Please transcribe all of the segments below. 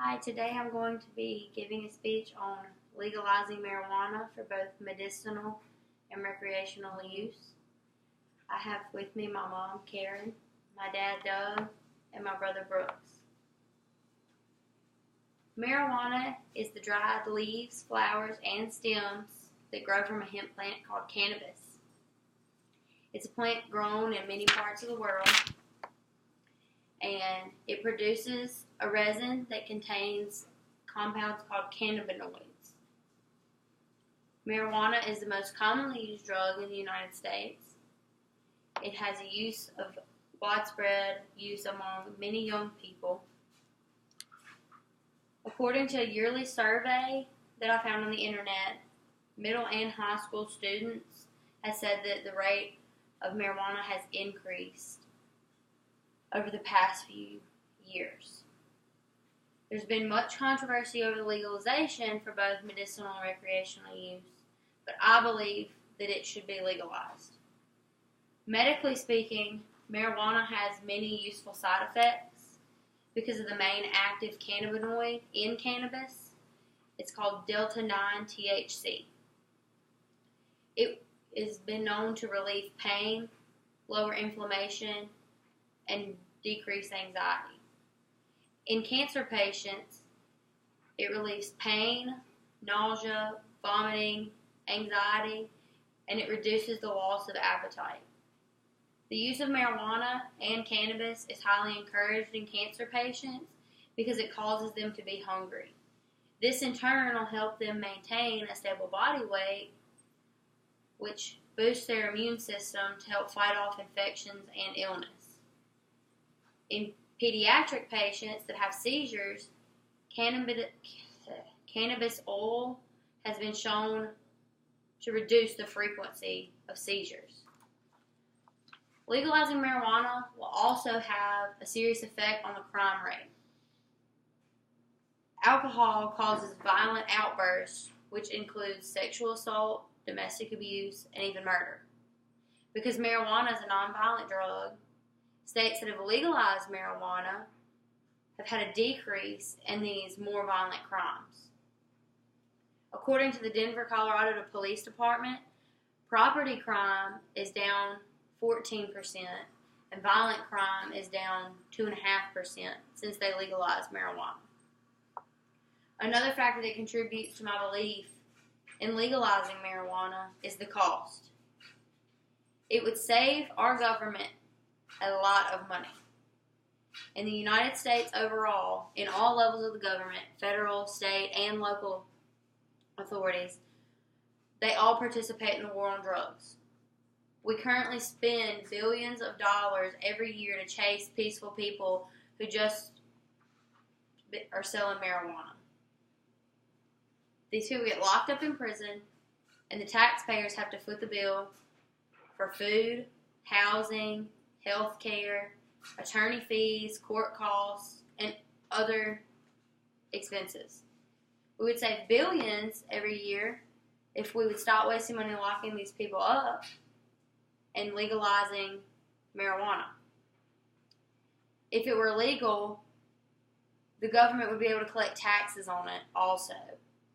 Hi, today I'm going to be giving a speech on legalizing marijuana for both medicinal and recreational use. I have with me my mom, Karen, my dad, Doug, and my brother, Brooks. Marijuana is the dried leaves, flowers, and stems that grow from a hemp plant called cannabis. It's a plant grown in many parts of the world, and it produces a resin that contains compounds called cannabinoids. Marijuana is the most commonly used drug in the United States. It has a widespread use among many young people. According to a yearly survey that I found on the internet, middle and high school students have said that the rate of marijuana has increased over the past few years. There's been much controversy over the legalization for both medicinal and recreational use, but I believe that it should be legalized. Medically speaking, marijuana has many useful side effects because of the main active cannabinoid in cannabis. It's called delta-9 THC. It has been known to relieve pain, lower inflammation, and decrease anxiety. In cancer patients, it relieves pain, nausea, vomiting, anxiety, and it reduces the loss of appetite. The use of marijuana and cannabis is highly encouraged in cancer patients because it causes them to be hungry. This in turn will help them maintain a stable body weight, which boosts their immune system to help fight off infections and illness. In pediatric patients that have seizures, cannabis oil has been shown to reduce the frequency of seizures. Legalizing marijuana will also have a serious effect on the crime rate. Alcohol causes violent outbursts, which includes sexual assault, domestic abuse, and even murder. Because marijuana is a nonviolent drug, states that have legalized marijuana have had a decrease in these more violent crimes. According to the Denver, Colorado Police Department, property crime is down 14% and violent crime is down 2.5% since they legalized marijuana. Another factor that contributes to my belief in legalizing marijuana is the cost. It would save our government a lot of money. In the United States overall, in all levels of the government, federal, state, and local authorities, they all participate in the war on drugs. We currently spend billions of dollars every year to chase peaceful people who just are selling marijuana. These people get locked up in prison, and the taxpayers have to foot the bill for food, housing, health care, attorney fees, court costs, and other expenses. We would save billions every year if we would stop wasting money locking these people up and legalizing marijuana. If it were legal, the government would be able to collect taxes on it also,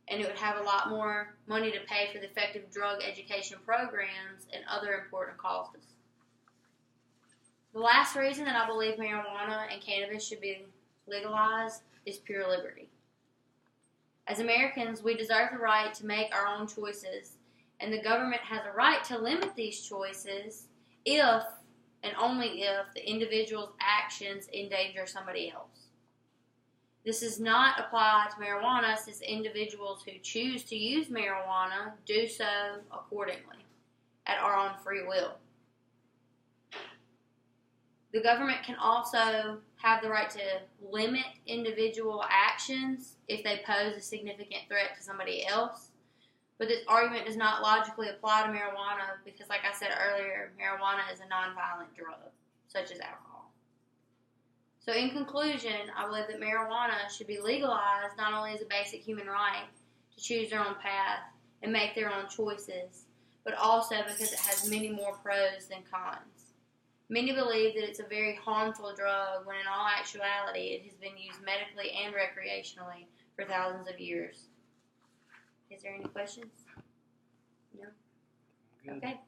and it would have a lot more money to pay for the effective drug education programs and other important causes. The last reason that I believe marijuana and cannabis should be legalized is pure liberty. As Americans, we deserve the right to make our own choices, and the government has a right to limit these choices if and only if the individual's actions endanger somebody else. This does not apply to marijuana, since individuals who choose to use marijuana do so accordingly at our own free will. The government can also have the right to limit individual actions if they pose a significant threat to somebody else. But this argument does not logically apply to marijuana because, like I said earlier, marijuana is a nonviolent drug, such as alcohol. So in conclusion, I believe that marijuana should be legalized not only as a basic human right to choose their own path and make their own choices, but also because it has many more pros than cons. Many believe that it's a very harmful drug when in all actuality it has been used medically and recreationally for thousands of years. Is there any questions? No? Good. Okay.